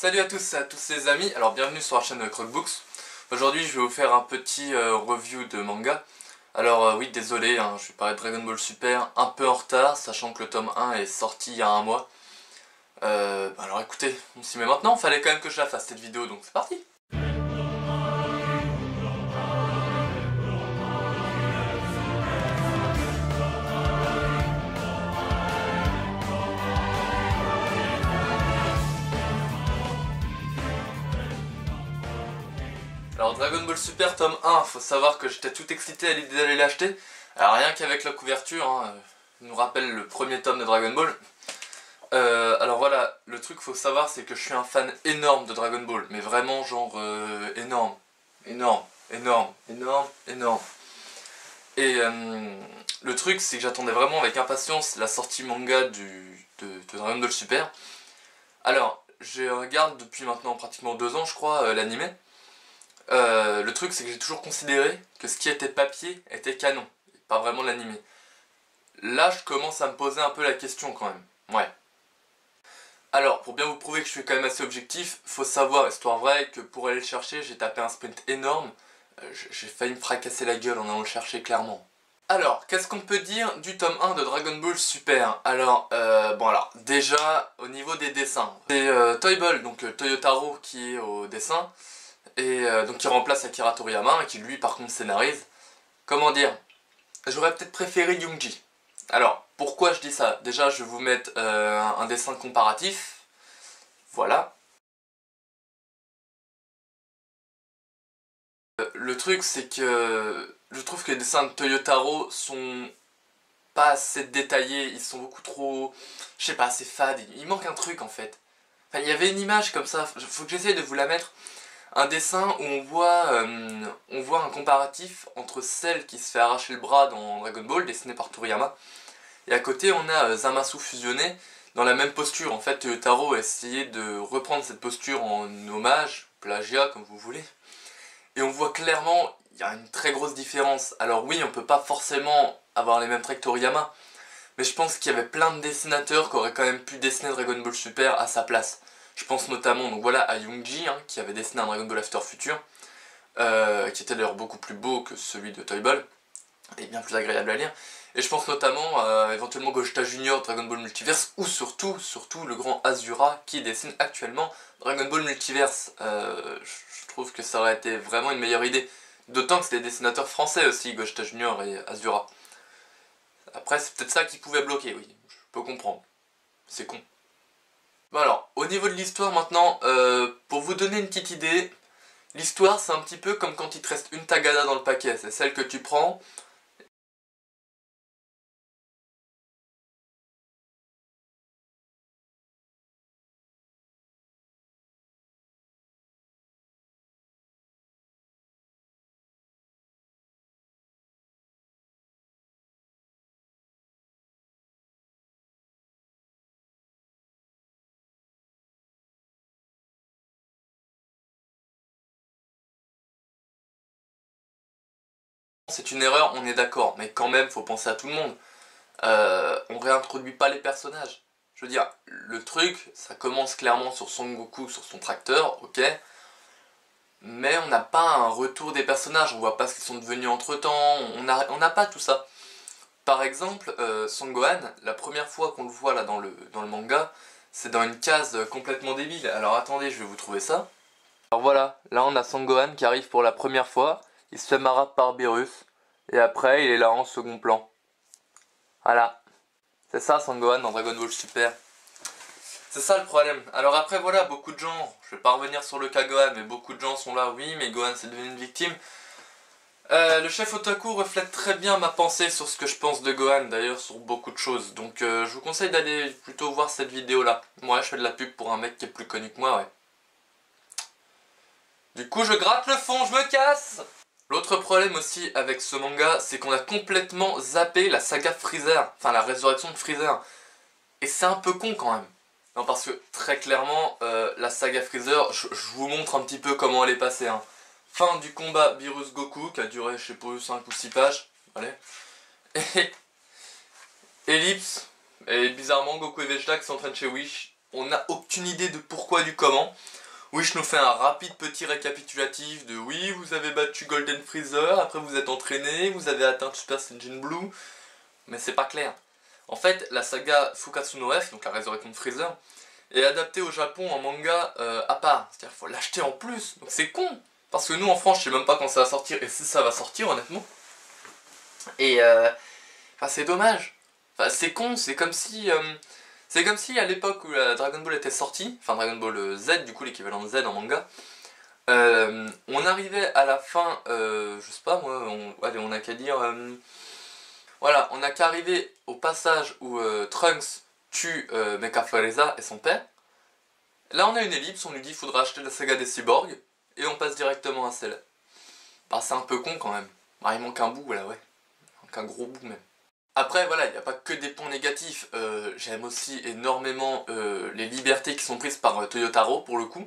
Salut à tous les amis, alors bienvenue sur la chaîne Crockbooks. Aujourd'hui je vais vous faire un petit review de manga. Alors oui, désolé, je vais parler de Dragon Ball Super un peu en retard, sachant que le tome 1 est sorti il y a un mois. Alors écoutez, on s'y met maintenant, fallait quand même que je la fasse cette vidéo, donc c'est parti. Alors Dragon Ball Super tome 1, faut savoir que j'étais tout excité à l'idée d'aller l'acheter. Alors rien qu'avec la couverture, nous rappelle le premier tome de Dragon Ball. Alors voilà, le truc faut savoir c'est que je suis un fan énorme de Dragon Ball, mais vraiment genre énorme. Et le truc c'est que j'attendais vraiment avec impatience la sortie manga de Dragon Ball Super. Alors, je regarde depuis maintenant pratiquement 2 ans je crois l'anime. Le truc c'est que j'ai toujours considéré que ce qui était papier était canon, pas vraiment l'anime. Là je commence à me poser un peu la question quand même, ouais. Alors pour bien vous prouver que je suis quand même assez objectif, faut savoir, histoire vraie, que pour aller le chercher j'ai tapé un sprint énorme. J'ai failli me fracasser la gueule en allant le chercher clairement. Alors, qu'est-ce qu'on peut dire du tome 1 de Dragon Ball Super? Alors, déjà, au niveau des dessins, c'est Toyball, donc Toyotaro qui est au dessin, et donc qui remplace Akira Toriyama, qui lui par contre scénarise. Comment dire? J'aurais peut-être préféré Youngji. Alors, pourquoi je dis ça? Déjà, je vais vous mettre un dessin comparatif. Voilà. Le truc, c'est que je trouve que les dessins de Toyotaro sont pas assez détaillés, ils sont beaucoup trop, je sais pas, assez fades, il manque un truc en fait. Enfin, il y avait une image comme ça, faut que j'essaye de vous la mettre. Un dessin où on voit un comparatif entre celle qui se fait arracher le bras dans Dragon Ball, dessinée par Toriyama, et à côté on a Zamasu fusionné dans la même posture. En fait, Toyotaro a essayé de reprendre cette posture en hommage, plagiat comme vous voulez, et on voit clairement, il y a une très grosse différence. Alors oui, on peut pas forcément avoir les mêmes traits que Toriyama, mais je pense qu'il y avait plein de dessinateurs qui auraient quand même pu dessiner Dragon Ball Super à sa place. Je pense notamment donc voilà, à Youngji, qui avait dessiné un Dragon Ball After Future, qui était d'ailleurs beaucoup plus beau que celui de Toyball, et bien plus agréable à lire. Et je pense notamment à éventuellement Gogeta Junior, Dragon Ball Multiverse, ou surtout le grand Asura qui dessine actuellement Dragon Ball Multiverse. Je trouve que ça aurait été vraiment une meilleure idée. D'autant que c'est des dessinateurs français aussi, Gogeta Junior et Asura. Après, c'est peut-être ça qui pouvait bloquer, oui, je peux comprendre. C'est con. Bon alors, au niveau de l'histoire maintenant, pour vous donner une petite idée, l'histoire c'est un petit peu comme quand il te reste une tagada dans le paquet, c'est celle que tu prends. C'est une erreur, on est d'accord, mais quand même faut penser à tout le monde. On réintroduit pas les personnages. Je veux dire, le truc, ça commence clairement sur Son Goku, sur son tracteur, ok. Mais on n'a pas un retour des personnages, on voit pas ce qu'ils sont devenus entre temps, on n'a pas tout ça. Par exemple, Son Gohan, la première fois qu'on le voit là dans le manga, c'est dans une case complètement débile. Alors attendez, je vais vous trouver ça. Alors voilà, là on a Son Gohan qui arrive pour la première fois, il se fait marap par Beerus, et après il est là en second plan. Voilà, c'est ça Son Gohan dans Dragon Ball Super. C'est ça le problème. Alors après voilà, beaucoup de gens, je vais pas revenir sur le cas Gohan, mais beaucoup de gens sont là, oui mais Gohan c'est devenu une victime. Le chef Otaku reflète très bien ma pensée sur ce que je pense de Gohan, d'ailleurs sur beaucoup de choses. Donc je vous conseille d'aller plutôt voir cette vidéo là. Moi je fais de la pub pour un mec qui est plus connu que moi, ouais. Du coup je gratte le fond, je me casse. L'autre problème aussi avec ce manga, c'est qu'on a complètement zappé la saga Freezer, enfin la résurrection de Freezer. Et c'est un peu con quand même. Non, parce que très clairement, la saga Freezer, je vous montre un petit peu comment elle est passée. Fin du combat Beerus Goku, qui a duré je sais pas 5 ou 6 pages. Allez. Et ellipse, et bizarrement Goku et Vegeta qui s'entraînent chez Wish. on n'a aucune idée de pourquoi du comment. Wish nous fait un rapide petit récapitulatif de oui, vous avez battu Golden Freezer, après vous êtes entraîné, vous avez atteint Super Saiyan Blue, mais c'est pas clair. En fait, la saga Fukatsu no F, donc la résurrection de Freezer, est adaptée au Japon en manga à part. C'est-à-dire qu'il faut l'acheter en plus, donc c'est con. Parce que nous en France, je sais même pas quand ça va sortir, et si ça va sortir honnêtement. Et enfin, c'est dommage. Enfin, c'est con, c'est comme si... c'est comme si à l'époque où la Dragon Ball était sortie, enfin Dragon Ball Z, du coup l'équivalent de Z en manga, on arrivait à la fin, je sais pas moi, allez, on a qu'à dire... voilà, on a qu'à arriver au passage où Trunks tue Mecha Frieza et son père. Là on a une ellipse, on lui dit qu'il faudra acheter la saga des cyborgs, et on passe directement à celle-là. Bah c'est un peu con quand même. Bah il manque un bout là, ouais. Il manque un gros bout même. Après voilà, il n'y a pas que des points négatifs, j'aime aussi énormément les libertés qui sont prises par Toyotaro pour le coup.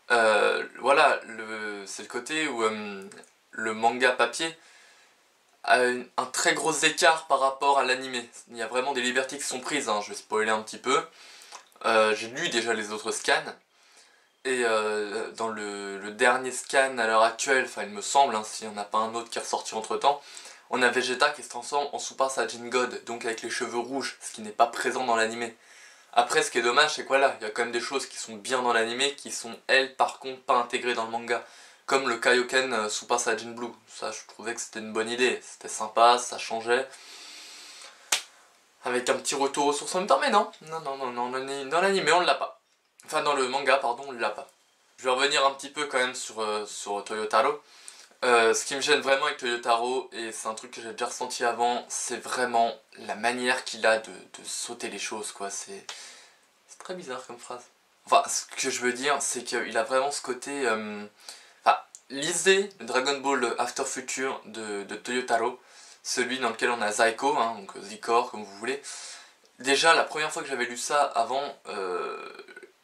Voilà, c'est le côté où le manga papier a un très gros écart par rapport à l'animé. Il y a vraiment des libertés qui sont prises, hein, je vais spoiler un petit peu. J'ai lu déjà les autres scans, et dans le dernier scan à l'heure actuelle, enfin il me semble, hein, s'il n'y en a pas un autre qui est ressorti entre temps, on a Vegeta qui se transforme en Super Saiyan God, donc avec les cheveux rouges, ce qui n'est pas présent dans l'animé. Après, ce qui est dommage, c'est que voilà, il y a quand même des choses qui sont bien dans l'animé, qui sont, elles, par contre, pas intégrées dans le manga. Comme le Kaioken Super Saiyan Blue. Ça, je trouvais que c'était une bonne idée. C'était sympa, ça changeait. Avec un petit retour aux sources en même temps, mais non. Non, dans l'animé, on l'a pas. Enfin, dans le manga, pardon, on l'a pas. Je vais revenir un petit peu quand même sur Toyotaro. Ce qui me gêne vraiment avec Toyotaro, et c'est un truc que j'ai déjà ressenti avant, c'est vraiment la manière qu'il a de sauter les choses, quoi. C'est très bizarre comme phrase. Enfin, ce que je veux dire, c'est qu'il a vraiment ce côté... Enfin, lisez le Dragon Ball After Future de Toyotaro, celui dans lequel on a Zaiko, hein, donc Zikor, comme vous voulez. Déjà, la première fois que j'avais lu ça avant,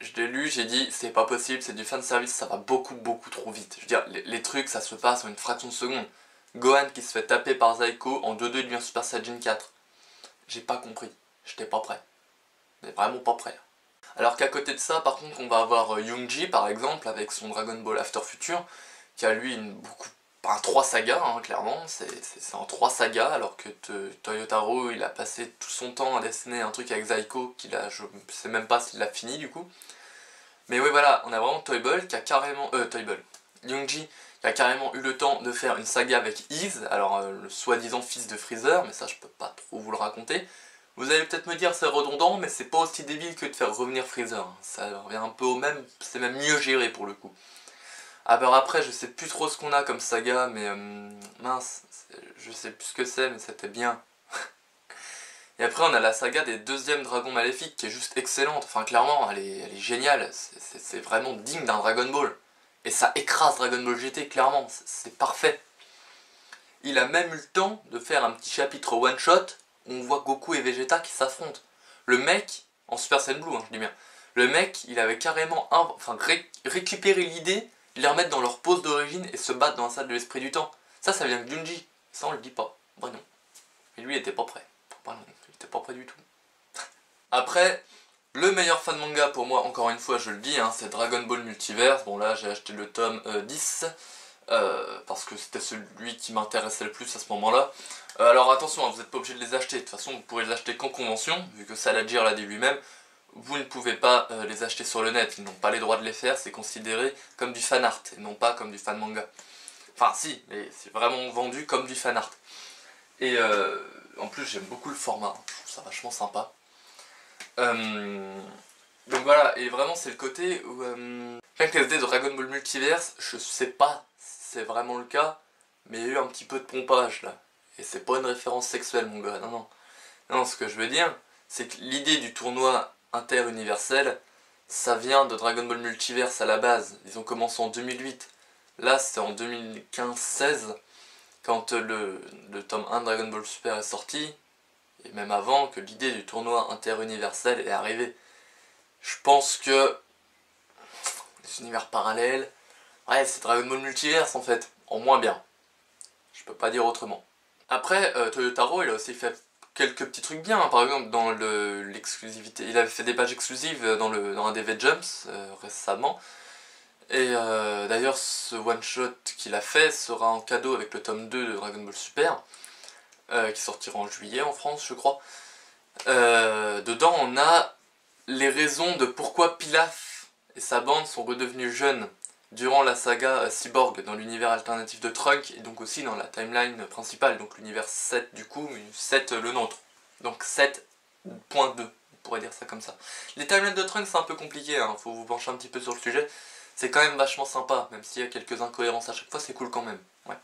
je l'ai lu, j'ai dit c'est pas possible, c'est du fanservice, ça va beaucoup trop vite. Je veux dire, les trucs, ça se passe en une fraction de seconde. Gohan qui se fait taper par Zaiko, en 2-2 il devient Super Saiyan 4. J'ai pas compris, j'étais pas prêt. Mais vraiment pas prêt. Alors qu'à côté de ça, par contre, on va avoir Youngji par exemple, avec son Dragon Ball After Future, qui a lui un 3 sagas, hein, clairement, c'est en 3 sagas, alors que Toyotaro, il a passé tout son temps à dessiner un truc avec Zaiko, je sais même pas s'il l'a fini du coup. Mais oui, voilà, on a vraiment Toyball qui a carrément... Youngji qui a carrément eu le temps de faire une saga avec Iz, alors le soi-disant fils de Freezer, mais ça je peux pas trop vous le raconter. Vous allez peut-être me dire c'est redondant, mais c'est pas aussi débile que de faire revenir Freezer. Ça revient un peu au même, c'est même mieux géré pour le coup. Alors après, je sais plus trop ce qu'on a comme saga, mais mince, je sais plus ce que c'est, mais c'était bien. Et après, on a la saga des deuxièmes dragons maléfiques, qui est juste excellente. Enfin, clairement, elle est géniale. C'est vraiment digne d'un Dragon Ball. Et ça écrase Dragon Ball GT, clairement. C'est parfait. Il a même eu le temps de faire un petit chapitre one-shot, où on voit Goku et Vegeta qui s'affrontent. Le mec, en Super Saiyan Blue, hein, je dis bien, le mec, il avait carrément récupéré l'idée, les remettre dans leur pose d'origine et se battre dans la salle de l'esprit du temps. Ça vient de Junji. Ça, on le dit pas. Bah non. Et lui, il était pas prêt. Bah non, il était pas prêt du tout. Après, le meilleur fan manga pour moi, encore une fois, je le dis, hein, c'est Dragon Ball Multiverse. Bon, là, j'ai acheté le tome 10. Parce que c'était celui qui m'intéressait le plus à ce moment-là. Alors attention, hein, vous n'êtes pas obligé de les acheter. De toute façon, vous pourrez les acheter qu'en convention, vu que Saladjir l'a dit lui-même. Vous ne pouvez pas les acheter sur le net, ils n'ont pas les droits de les faire, c'est considéré comme du fan art, et non pas comme du fan manga. Enfin si, mais c'est vraiment vendu comme du fan art. Et en plus j'aime beaucoup le format, je trouve ça vachement sympa. Donc voilà, et vraiment c'est le côté où... Chaque SD de Dragon Ball Multiverse, je sais pas si c'est vraiment le cas, mais il y a eu un petit peu de pompage là. Et c'est pas une référence sexuelle mon gars, non. Non, ce que je veux dire, c'est que l'idée du tournoi interuniversel, ça vient de Dragon Ball Multiverse à la base. Ils ont commencé en 2008. Là, c'est en 2015-16, quand le tome 1 de Dragon Ball Super est sorti, et même avant que l'idée du tournoi interuniversel est arrivée. Je pense que les univers parallèles, ouais, c'est Dragon Ball Multiverse en fait, en moins bien. Je peux pas dire autrement. Après, Toyotaro, il a aussi fait quelques petits trucs bien, hein. Par exemple dans l'exclusivité, il avait fait des pages exclusives dans un des V-Jumps récemment. Et d'ailleurs ce one-shot qu'il a fait sera en cadeau avec le tome 2 de Dragon Ball Super, qui sortira en juillet en France je crois. Dedans on a les raisons de pourquoi Pilaf et sa bande sont redevenus jeunes durant la saga Cyborg dans l'univers alternatif de Trunks et donc aussi dans la timeline principale, donc l'univers 7 du coup, mais 7 le nôtre. Donc 7.2, on pourrait dire ça comme ça. Les timelines de Trunks c'est un peu compliqué, hein, faut vous pencher un petit peu sur le sujet. C'est quand même vachement sympa, même s'il y a quelques incohérences à chaque fois, c'est cool quand même. Ouais.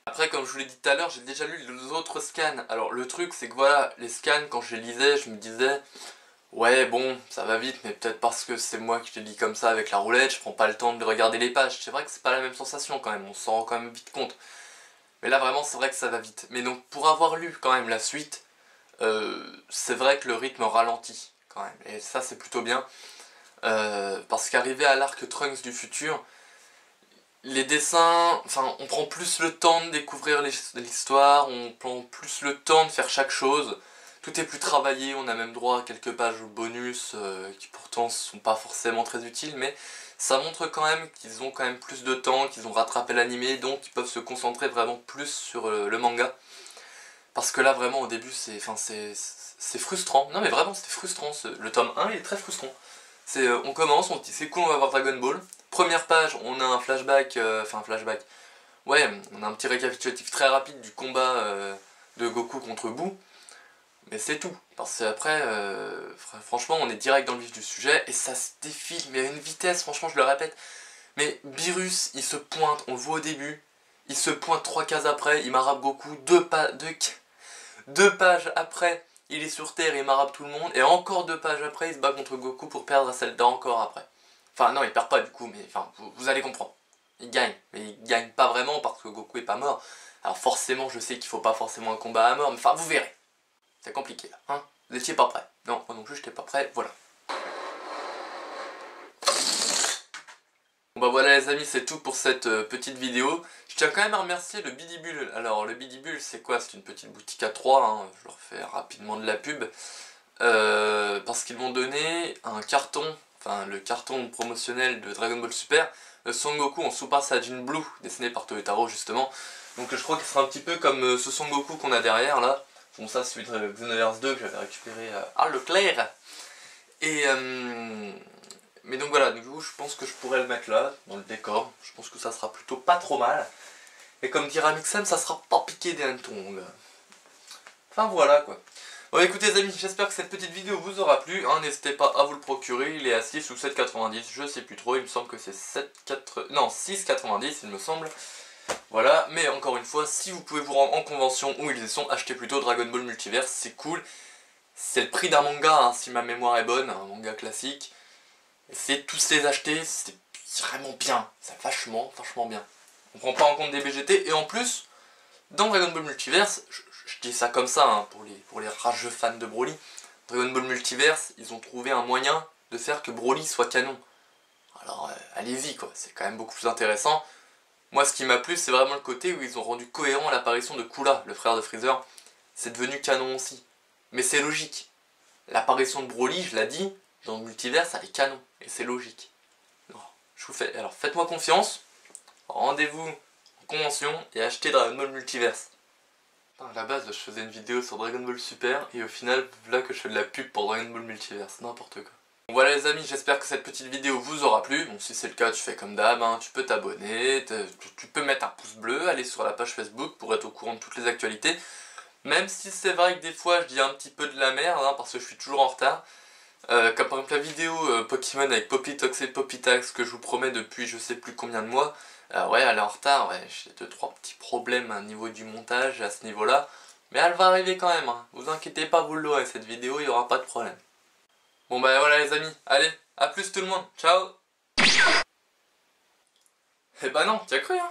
Après, comme je vous l'ai dit tout à l'heure, j'ai déjà lu les autres scans. Alors le truc c'est que voilà, les scans quand je les lisais, je me disais... Ouais bon, ça va vite, mais peut-être parce que c'est moi qui les lis comme ça avec la roulette, je prends pas le temps de regarder les pages. C'est vrai que c'est pas la même sensation quand même, on s'en rend quand même vite compte. Mais là vraiment c'est vrai que ça va vite. Mais donc pour avoir lu quand même la suite, c'est vrai que le rythme ralentit quand même. Et ça c'est plutôt bien. Parce qu'arrivé à l'arc Trunks du futur, les dessins, enfin on prend plus le temps de découvrir l'histoire, on prend plus le temps de faire chaque chose. Tout est plus travaillé, on a même droit à quelques pages bonus qui pourtant sont pas forcément très utiles, mais ça montre quand même qu'ils ont quand même plus de temps, qu'ils ont rattrapé l'animé, donc ils peuvent se concentrer vraiment plus sur le manga. Parce que là vraiment au début c'est frustrant, non mais vraiment c'était frustrant, le tome 1 il est très frustrant. On commence, on se dit c'est cool on va voir Dragon Ball, première page on a un flashback, ouais on a un petit récapitulatif très rapide du combat de Goku contre Boo. Mais c'est tout, parce qu'après, franchement, on est direct dans le vif du sujet, et ça se défile, mais à une vitesse, franchement, je le répète. Mais Beerus, il se pointe, on le voit au début, il se pointe 3 cases après, il m'arabe Goku, deux pages après, il est sur Terre, il m'arabe tout le monde, et encore 2 pages après, il se bat contre Goku pour perdre à Zelda encore après. Enfin, non, il perd pas du coup, mais enfin, vous allez comprendre. Il gagne, mais il gagne pas vraiment parce que Goku est pas mort. Alors forcément, je sais qu'il faut pas forcément un combat à mort, mais enfin, vous verrez. C'est compliqué là, hein. Vous étiez pas prêts. Non, moi non plus j'étais pas prêt, voilà. Bon bah voilà les amis, c'est tout pour cette petite vidéo. Je tiens quand même à remercier le Bidibule. Alors le Bidibule c'est quoi? C'est une petite boutique à 3, hein. Je leur fais rapidement de la pub. Parce qu'ils m'ont donné un carton, enfin le carton promotionnel de Dragon Ball Super, Son Goku en Super Saiyan Blue, dessiné par Toyotaro justement. Donc je crois qu'il sera un petit peu comme ce Son Goku qu'on a derrière là. Bon ça c'est celui de Xenoverse 2 que j'avais récupéré à Leclerc. Et mais donc voilà, du coup je pense que je pourrais le mettre là, dans le décor. Je pense que ça sera plutôt pas trop mal. Et comme dira Mixem, ça sera pas piqué des hannetons. Enfin voilà quoi. Bon écoutez les amis, j'espère que cette petite vidéo vous aura plu. Hein, n'hésitez pas à vous le procurer, il est à 6 ou 7,90, je sais plus trop, il me semble que c'est 6,90 il me semble. Voilà, mais encore une fois, si vous pouvez vous rendre en convention où ils y sont, achetez plutôt Dragon Ball Multiverse, c'est cool. C'est le prix d'un manga, hein, si ma mémoire est bonne, un manga classique. Essayez de tous les acheter, c'est vraiment bien, c'est vachement bien. On prend pas en compte des BGT, et en plus, dans Dragon Ball Multiverse, je dis ça comme ça, hein, pour les rageux fans de Broly, Dragon Ball Multiverse, ils ont trouvé un moyen de faire que Broly soit canon. Alors allez-y quoi, c'est quand même beaucoup plus intéressant. Moi ce qui m'a plu c'est vraiment le côté où ils ont rendu cohérent l'apparition de Cooler, le frère de Freezer. C'est devenu canon aussi. Mais c'est logique. L'apparition de Broly, je l'ai dit, dans le multivers, elle est canon. Et c'est logique. Alors faites-moi confiance, rendez-vous en convention et achetez Dragon Ball Multiverse. À la base je faisais une vidéo sur Dragon Ball Super et au final, voilà que je fais de la pub pour Dragon Ball Multiverse, n'importe quoi. Voilà les amis, j'espère que cette petite vidéo vous aura plu. Bon si c'est le cas tu fais comme d'hab, hein, tu peux t'abonner, tu peux mettre un pouce bleu, aller sur la page Facebook pour être au courant de toutes les actualités. Même si c'est vrai que des fois je dis un petit peu de la merde, hein, parce que je suis toujours en retard. Comme par exemple la vidéo Pokémon avec Poppytox et Poppytax que je vous promets depuis je sais plus combien de mois. Ouais elle est en retard, ouais, j'ai 2-3 petits problèmes au niveau du montage à ce niveau là. Mais elle va arriver quand même, hein. Vous inquiétez pas, vous l'aurez cette vidéo, il n'y aura pas de problème. Bon bah voilà les amis, allez, à plus tout le monde, ciao. Eh bah non, tu as cru hein.